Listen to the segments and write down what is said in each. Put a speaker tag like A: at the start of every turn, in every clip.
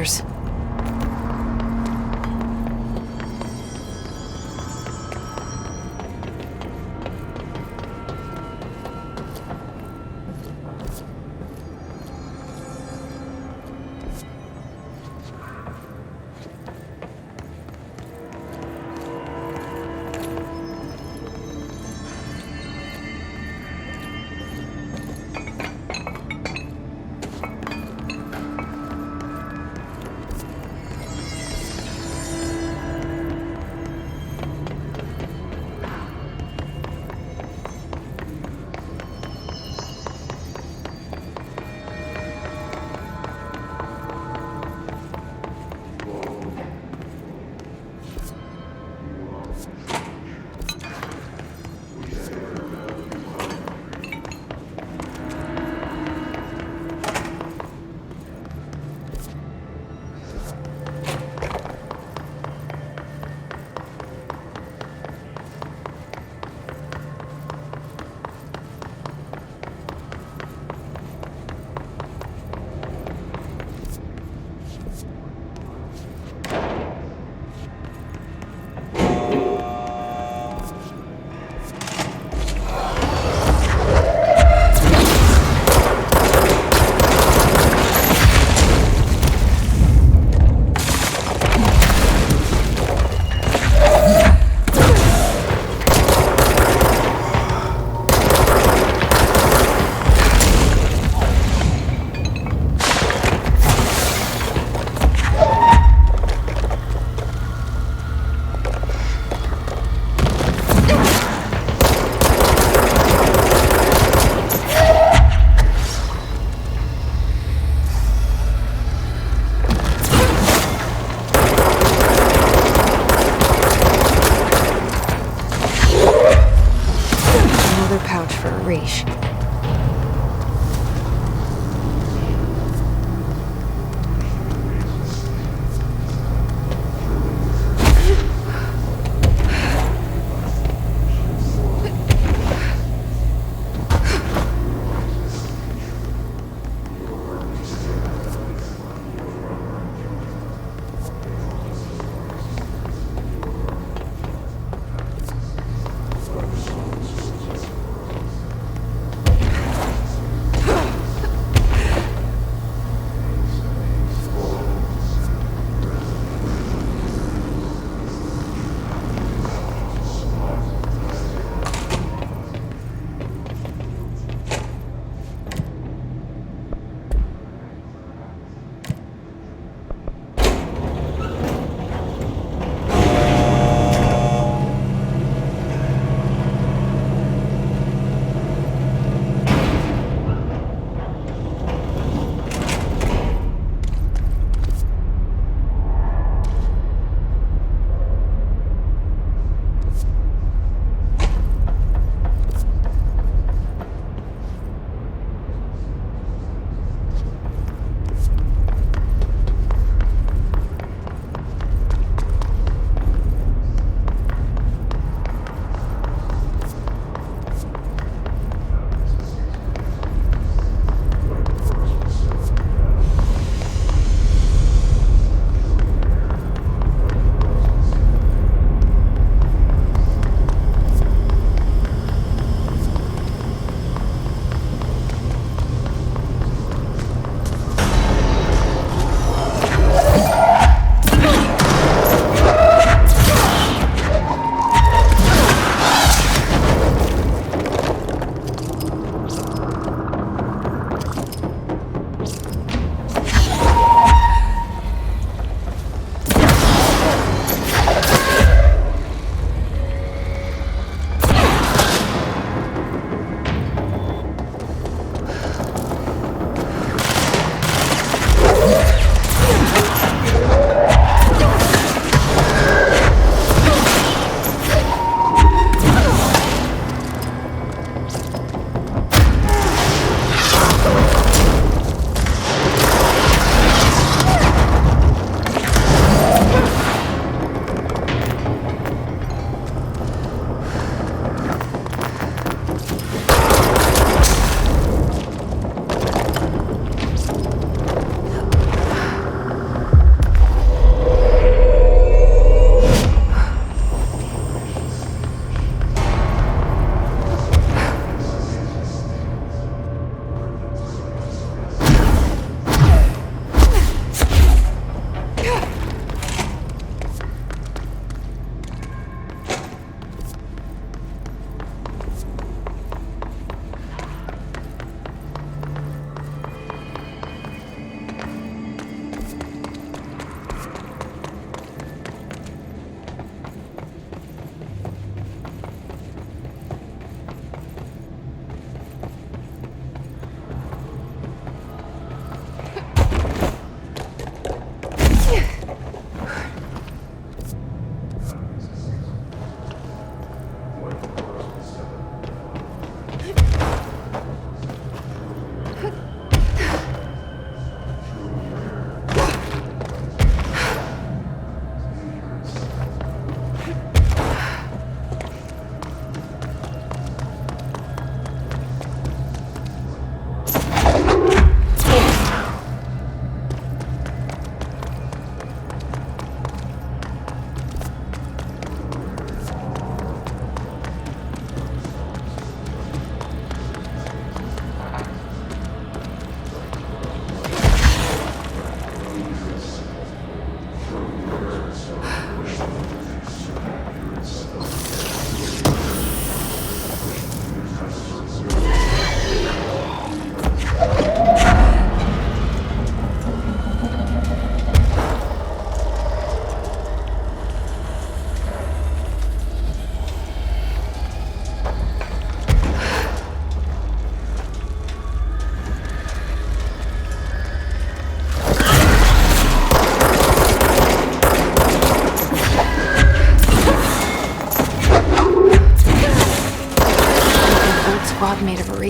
A: stairs. Pouch for Arish.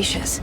A: suspicious.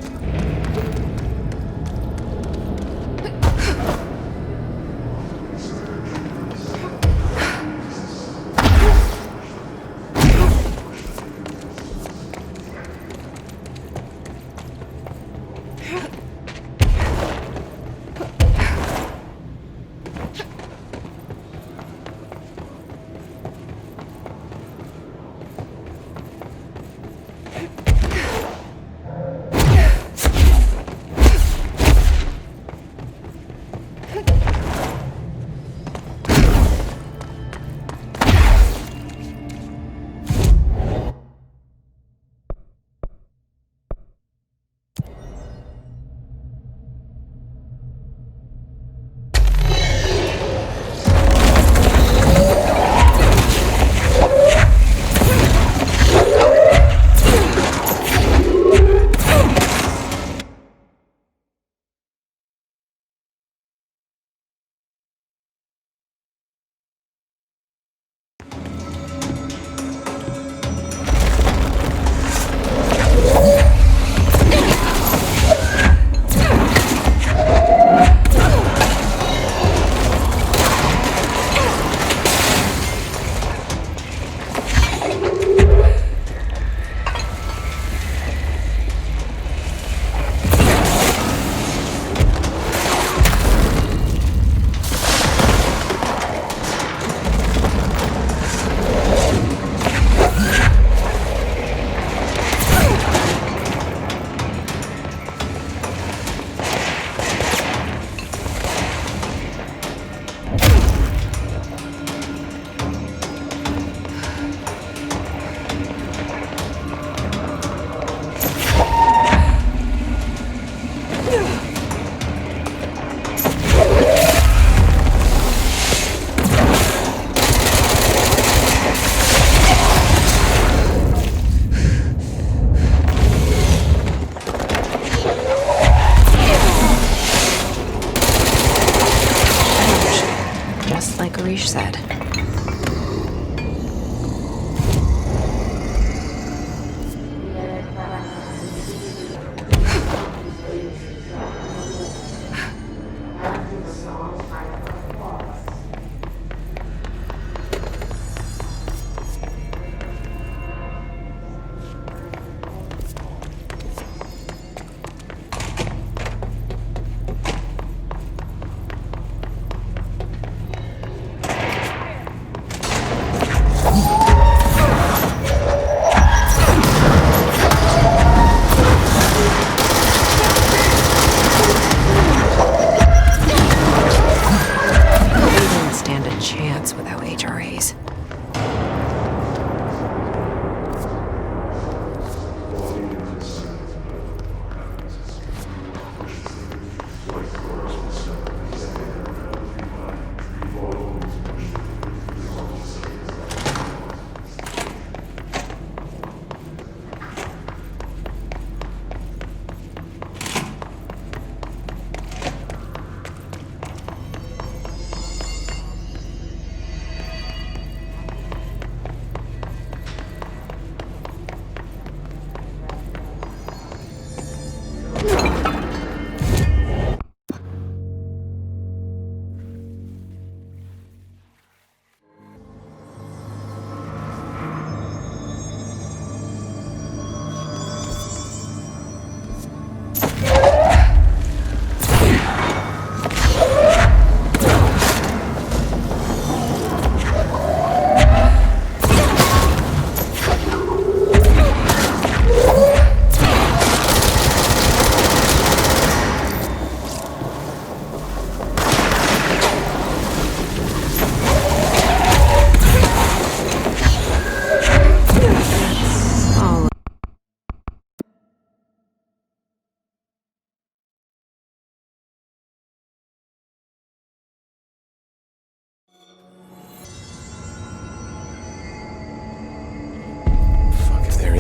A: Like Arish said.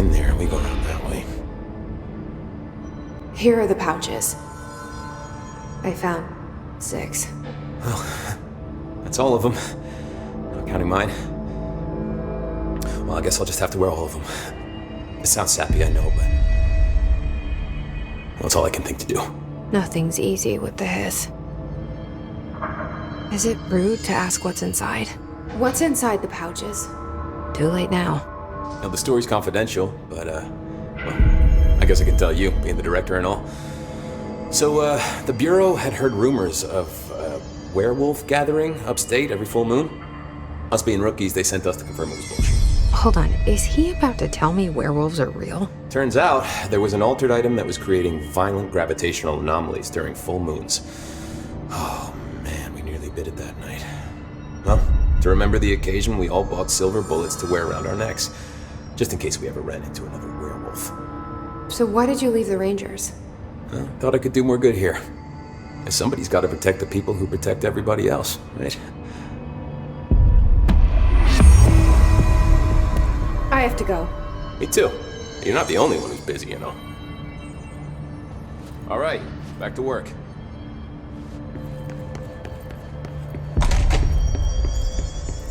B: in there, we go around that way.
A: Here are the pouches. I found 6.
B: Well, that's all of them. Not counting mine. Well, I guess I'll just have to wear all of them. It sounds sappy, I know, but That's all I can think to do.
A: Nothing's easy with the Hiss. Is it rude to ask what's inside? What's inside the pouches? Too late now.
B: Now, the story's confidential, but, well, I guess I can tell you, being the director and all. So, the Bureau had heard rumors of a werewolf gathering upstate every full moon. Us being rookies, they sent us to confirm it was bullshit.
A: Hold on, is he about to tell me werewolves are real?
B: Turns out, there was an altered item that was creating violent gravitational anomalies during full moons. Oh, man, we nearly bit it that night. Well, to remember the occasion, we all bought silver bullets to wear around our necks, just in case we ever ran into another werewolf.
A: So why did you leave the Rangers?
B: Well, thought I could do more good here. Somebody's got to protect the people who protect everybody else, right?
A: I have to go.
B: Me too. You're not the only one who's busy, you know. All right, back to work.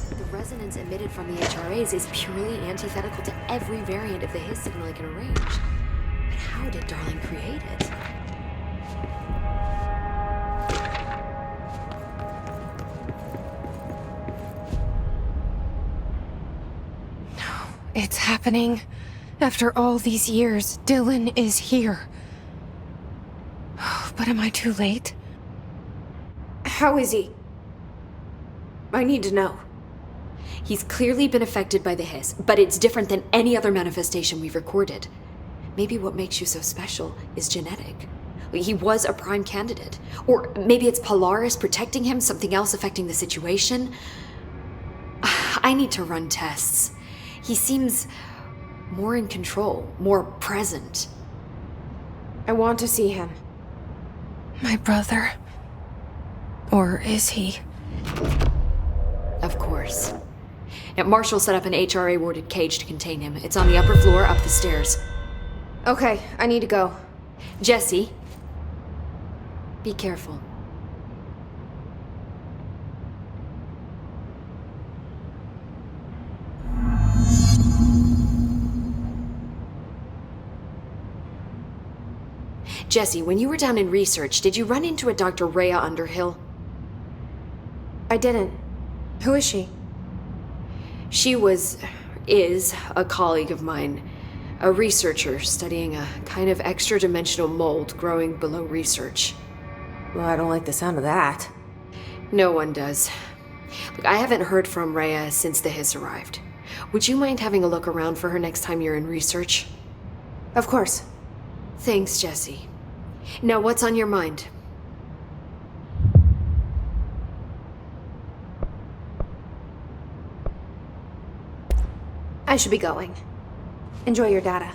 C: The resonance emitted from the HRAs is purely antithetical to every variant of the Hiss signal it can arrange. But how did Darling create it?
A: It's happening. After all these years, Dylan is here. But am I too late? How is he? I need to know.
C: He's clearly been affected by the Hiss, but it's different than any other manifestation we've recorded. Maybe what makes you so special is genetic. He was a prime candidate. Or maybe it's Polaris protecting him, something else affecting the situation. I need to run tests. He seems more in control, more present.
A: I want to see him. My brother. Or is he?
C: Of course. Now, Marshall set up an HRA-warded cage to contain him. It's on the upper floor, up the stairs.
A: Okay, I need to go.
C: Jesse, be careful. Jesse, when you were down in research, did you run into a Dr. Rhea Underhill?
A: I didn't. Who is she?
C: She is a colleague of mine. A researcher studying a kind of extra-dimensional mold growing below research.
A: Well, I don't like the sound of that.
C: No one does. Look, I haven't heard from Rhea since the Hiss arrived. Would you mind having a look around for her next time you're in research?
A: Of course.
C: Thanks, Jesse. Now, what's on your mind?
A: I should be going. Enjoy your data.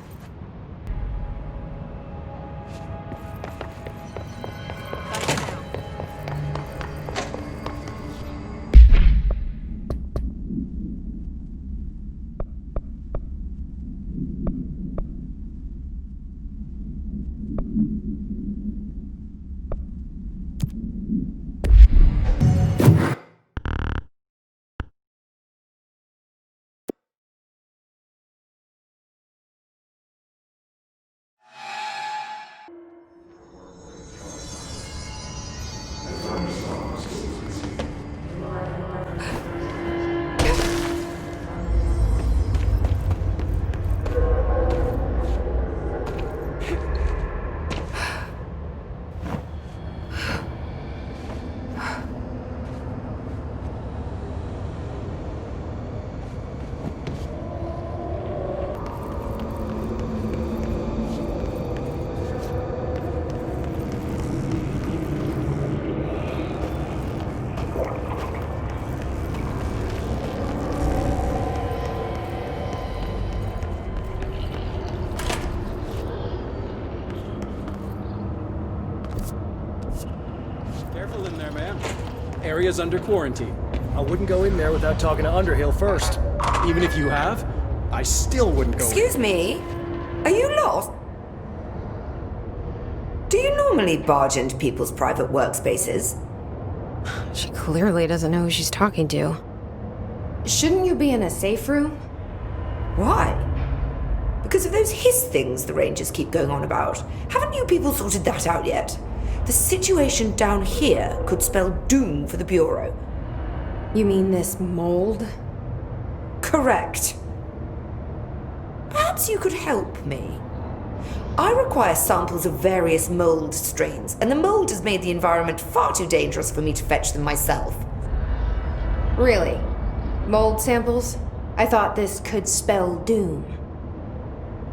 D: Careful in there, man. Area's under quarantine. I wouldn't go in there without talking to Underhill first. Even if you have, I still wouldn't go in.
E: Excuse me? Are you lost? Do you normally barge into people's private workspaces?
A: She clearly doesn't know who she's talking to. Shouldn't you be in a safe room?
E: Why? because of those hiss things the Rangers keep going on about. Haven't you people sorted that out yet? The situation down here could spell doom for the Bureau.
A: You mean this mold?
E: Correct. Perhaps you could help me. I require samples of various mold strains, and the mold has made the environment far too dangerous for me to fetch them myself.
A: Really? Mold samples? I thought this could spell doom.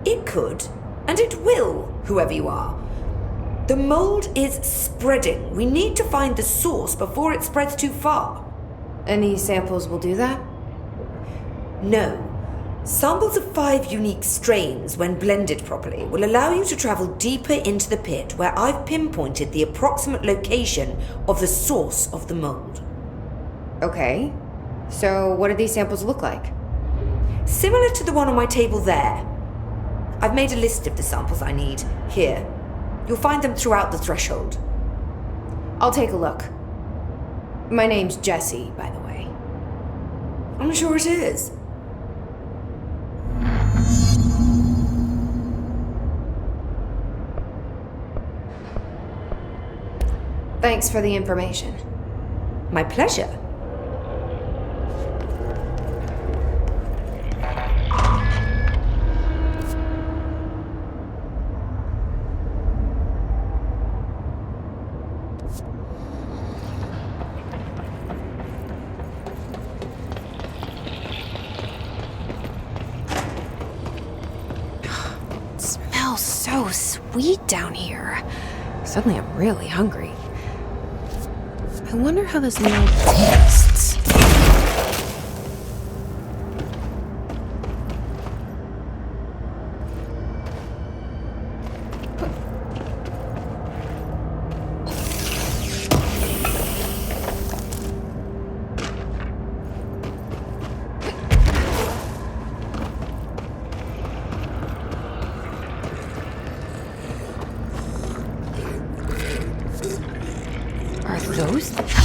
E: It could, and it will, whoever you are. The mold is spreading. We need to find the source before it spreads too far.
A: And these samples will do that?
E: No. Samples of 5 unique strains, when blended properly, will allow you to travel deeper into the pit where I've pinpointed the approximate location of the source of the mold.
A: Okay. So what do these samples look like?
E: Similar to the one on my table there. I've made a list of the samples I need. Here. You'll find them throughout the threshold.
A: I'll take a look. My name's Jessie, by the way.
E: I'm sure it is.
A: Thanks for the information.
E: My pleasure.
A: It smells so sweet down here. Suddenly I'm really hungry. I wonder how this meal tastes. Are those the people?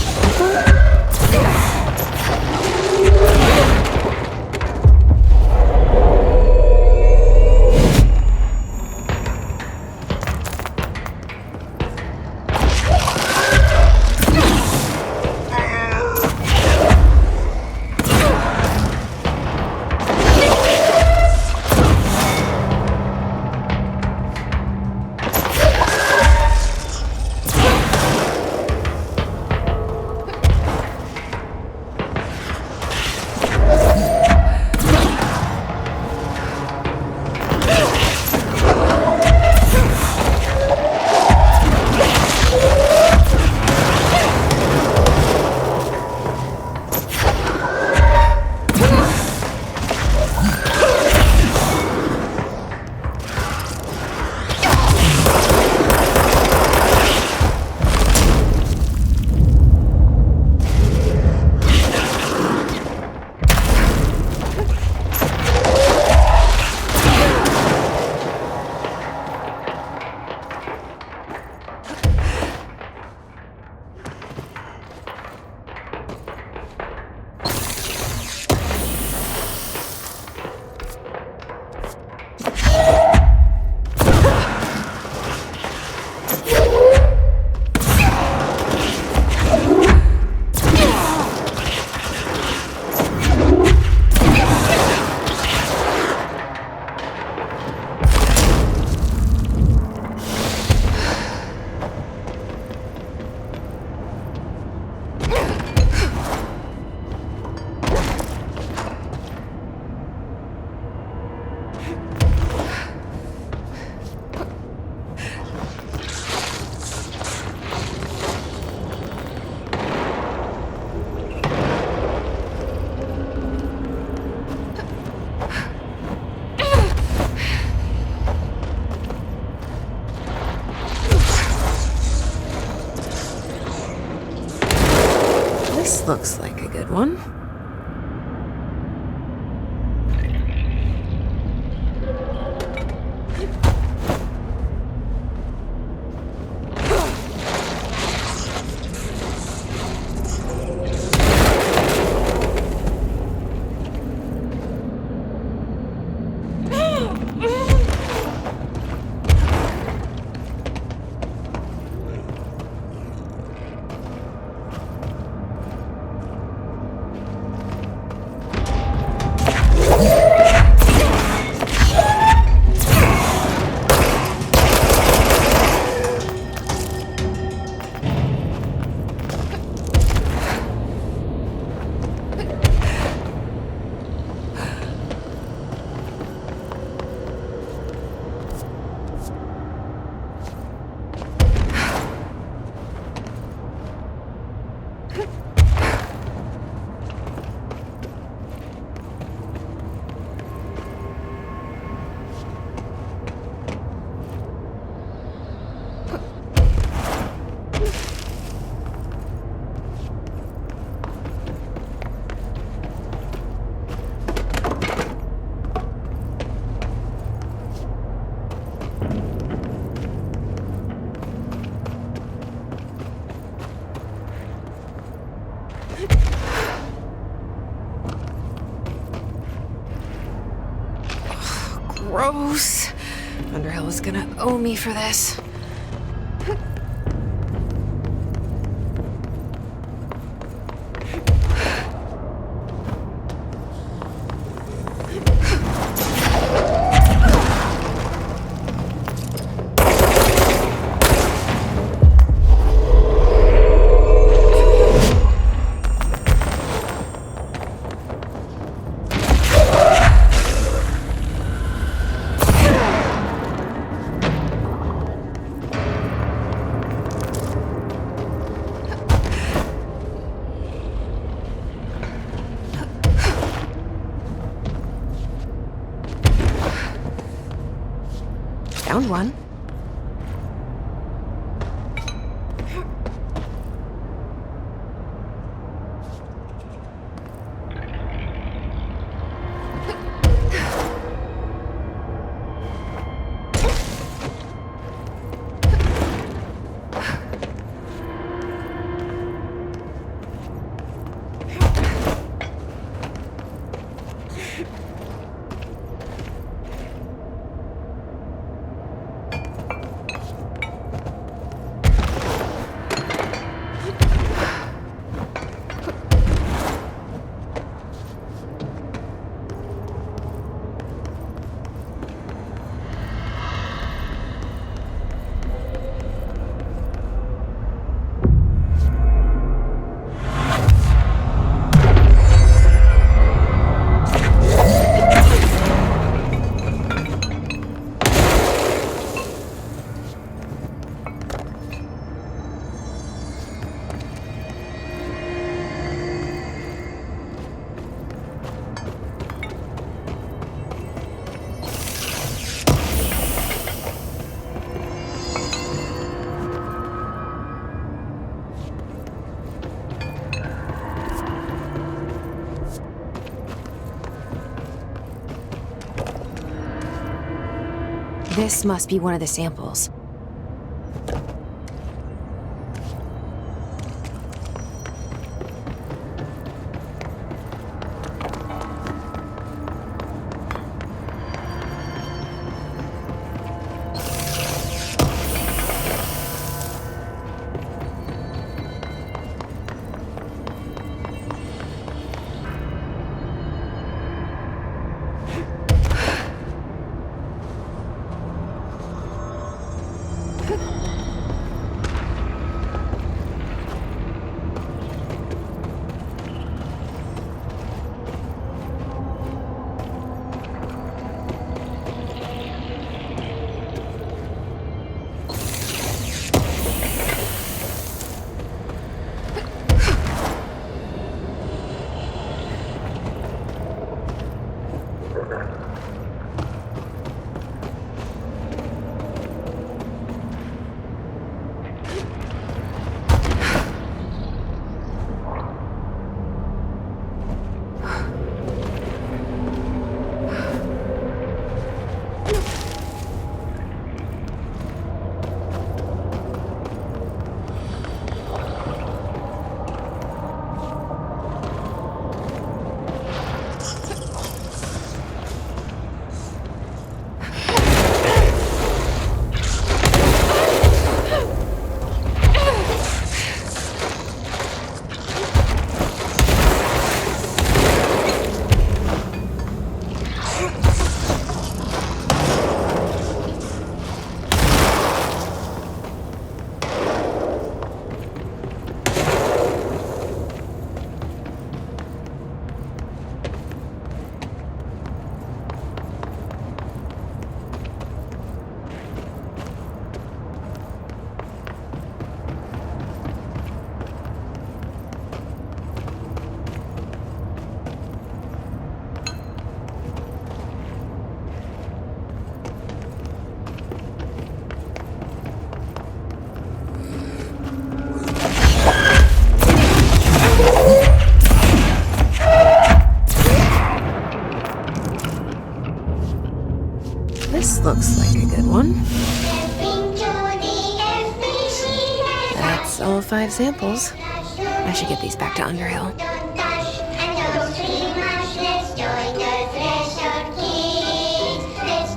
A: This looks like a good one. gross. Underhill is gonna owe me for this. Found one. This must be one of the samples. This looks like a good one. That's all 5 samples. I should get these back to Underhill.
F: Let's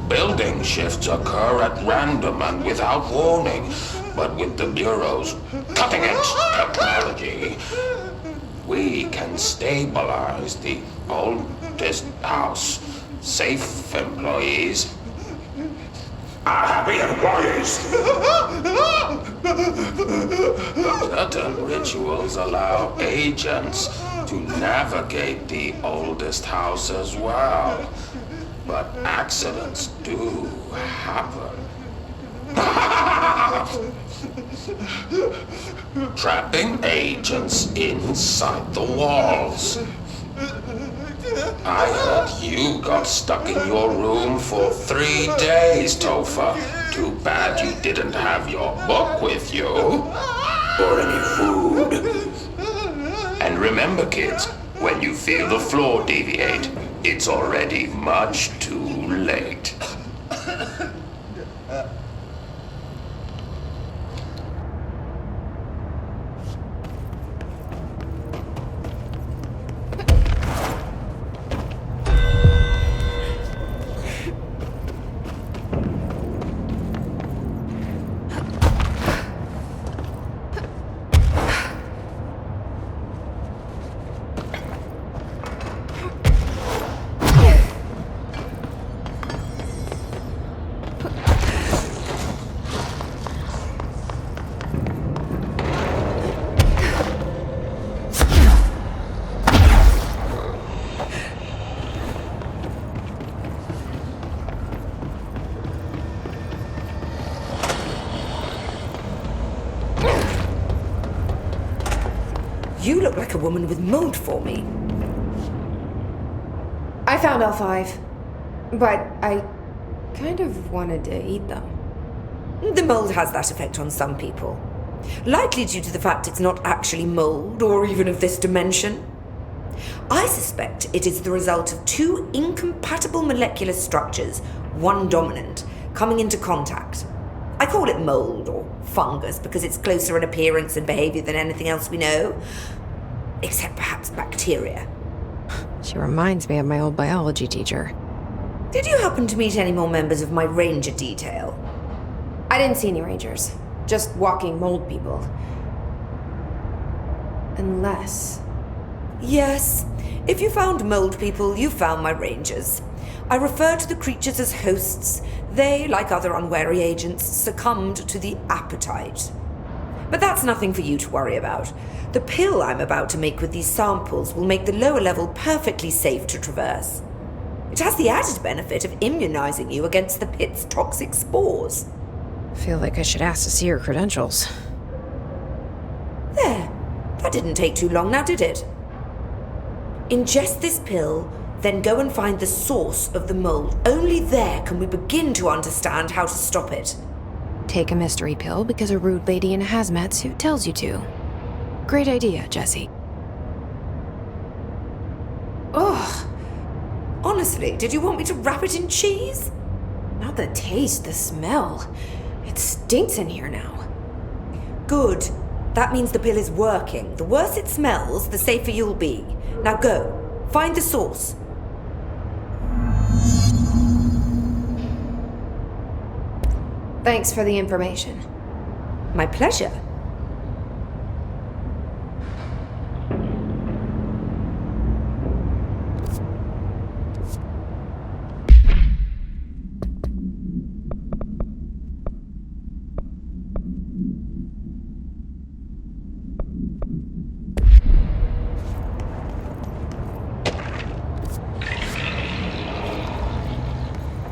F: Building shifts occur at random and without warning, but with the Bureau's cutting-edge technology, we can stabilize the oldest house. Safe employees are happy employees. Certain rituals allow agents to navigate the oldest house as well. But accidents do happen. Trapping agents inside the walls. I heard you got stuck in your room for 3 days, Topher. Too bad you didn't have your book with you. Or any food. And remember, kids, when you feel the floor deviate, it's already much too late.
E: You look like a woman with mold for me.
A: I found all 5, but I kind of wanted to eat them.
E: The mold has that effect on some people. Likely due to the fact it's not actually mold or even of this dimension. I suspect it is the result of 2 incompatible molecular structures, one dominant, coming into contact. I call it mold or fungus because it's closer in appearance and behavior than anything else we know. Except perhaps bacteria.
A: She reminds me of my old biology teacher.
E: Did you happen to meet any more members of my ranger detail?
A: I didn't see any rangers, just walking mold people. Unless...
E: Yes, if you found mold people, you found my rangers. I refer to the creatures as hosts. They, like other unwary agents, succumbed to the appetite. But that's nothing for you to worry about. The pill I'm about to make with these samples will make the lower level perfectly safe to traverse. It has the added benefit of immunizing you against the pit's toxic spores.
A: Feel like I should ask to see her credentials.
E: There. That didn't take too long now, did it? Ingest this pill, then go and find the source of the mold. Only there can we begin to understand how to stop it.
A: Take a mystery pill because a rude lady in a hazmat suit tells you to. Great idea, Jesse. Ugh.
E: Honestly, did you want me to wrap it in cheese?
A: Not the taste, the smell. It stinks in here now.
E: Good. That means the pill is working. The worse it smells, the safer you'll be. Now go. Find the source.
A: Thanks for the information.
E: My pleasure.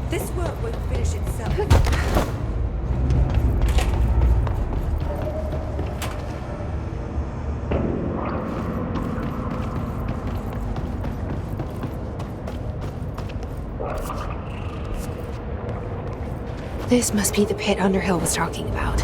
E: This work won't finish itself.
A: This must be the pit Underhill was talking about.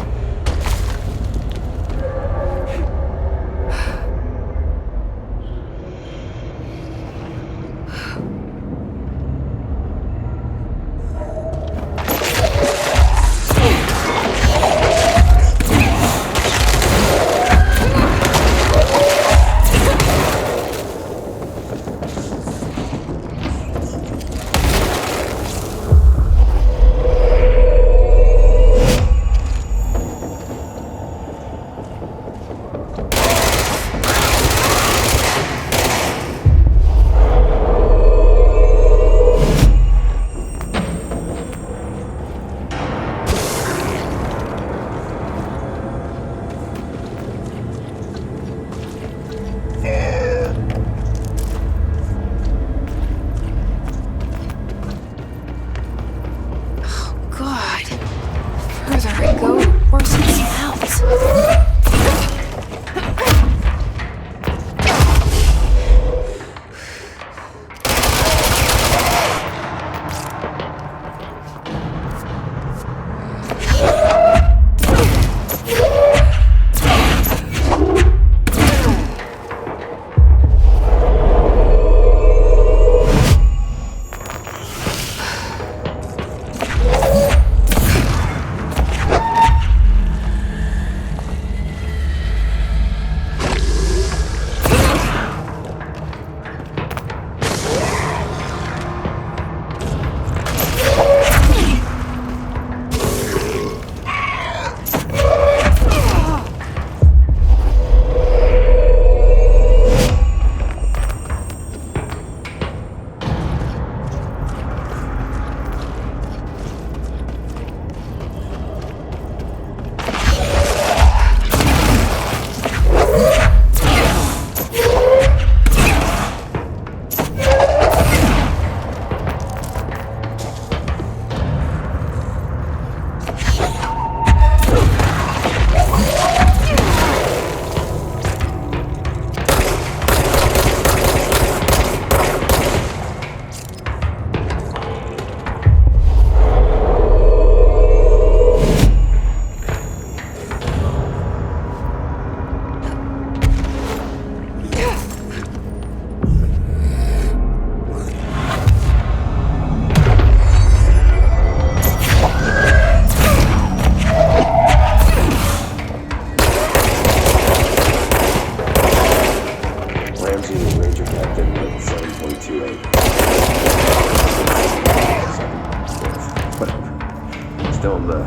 B: still in the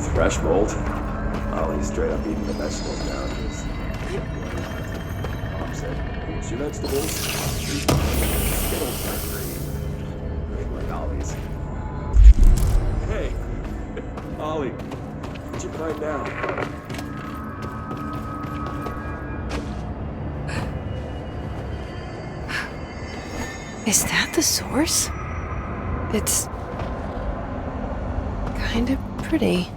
B: thresh mold. Ollie's straight up eating the vegetables now. Mom said, eat your vegetables. Skittles are green. Green like Ollie's. Hey, Ollie, what you find now?
A: Is that the source? It's kind of pretty.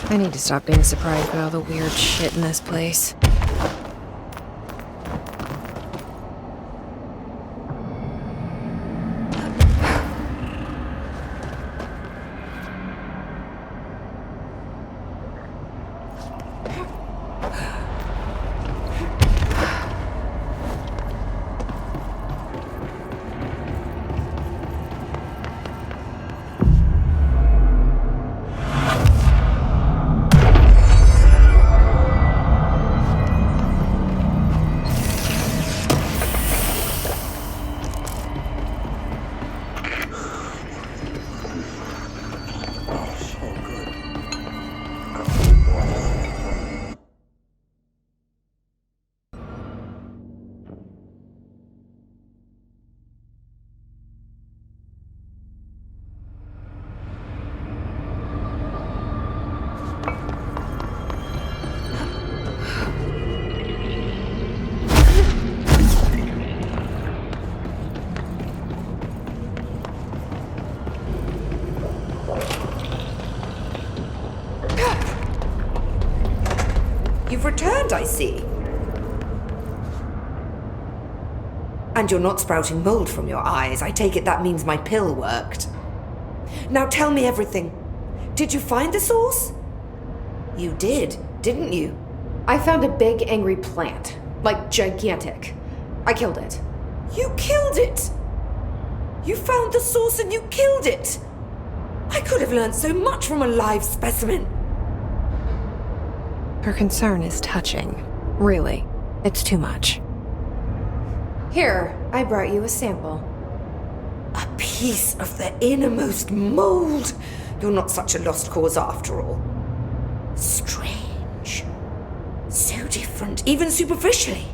A: I need to stop being surprised by all the weird shit in this place.
E: You've returned, I see. And you're not sprouting mold from your eyes. I take it that means my pill worked. Now tell me everything. Did you find the source? You did, didn't you?
A: I found a big, angry plant. Like, gigantic. I killed it.
E: You killed it! You found the source and you killed it! I could have learned so much from a live specimen.
A: Her concern is touching. Really, it's too much. Here, I brought you a sample.
E: A piece of the innermost mold. You're not such a lost cause after all. Strange. So different, even superficially.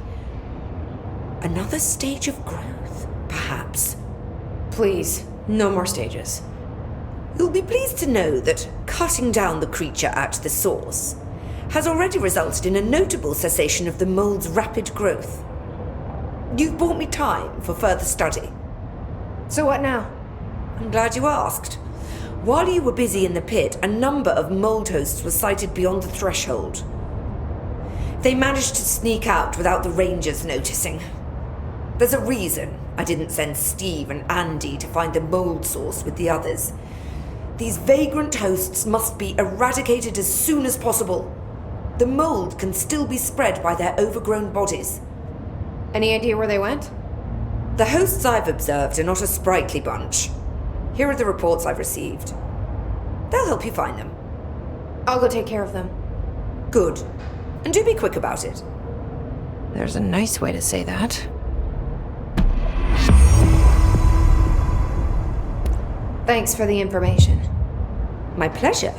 E: Another stage of growth, perhaps.
A: Please, no more stages.
E: You'll be pleased to know that cutting down the creature at the source has already resulted in a notable cessation of the mold's rapid growth. You've bought me time for further study.
A: So what now?
E: I'm glad you asked. While you were busy in the pit, a number of mold hosts were sighted beyond the threshold. They managed to sneak out without the rangers noticing. There's a reason I didn't send Steve and Andy to find the mold source with the others. These vagrant hosts must be eradicated as soon as possible. the mold can still be spread by their overgrown bodies.
A: Any idea where they went?
E: The hosts I've observed are not a sprightly bunch. Here are the reports I've received. They'll help you find them.
A: I'll go take care of them.
E: Good. And do be quick about it.
A: There's a nice way to say that. Thanks for the information.
E: My pleasure.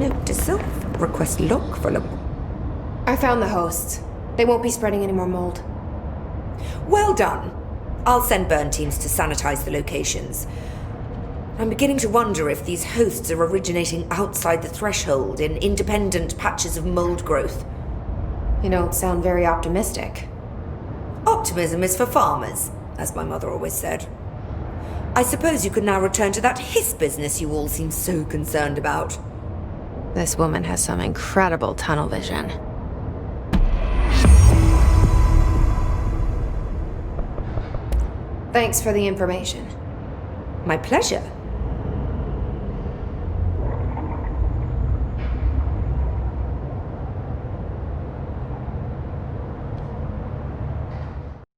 E: Note to self, request log volume.
A: I found the hosts. They won't be spreading any more mold.
E: Well done. I'll send burn teams to sanitize the locations. I'm beginning to wonder if these hosts are originating outside the threshold in independent patches of mold growth.
A: You don't sound very optimistic.
E: Optimism is for farmers, as my mother always said. I suppose you could now return to that hiss business you all seem so concerned about.
A: This woman has some incredible tunnel vision. Thanks for the information.
E: My pleasure.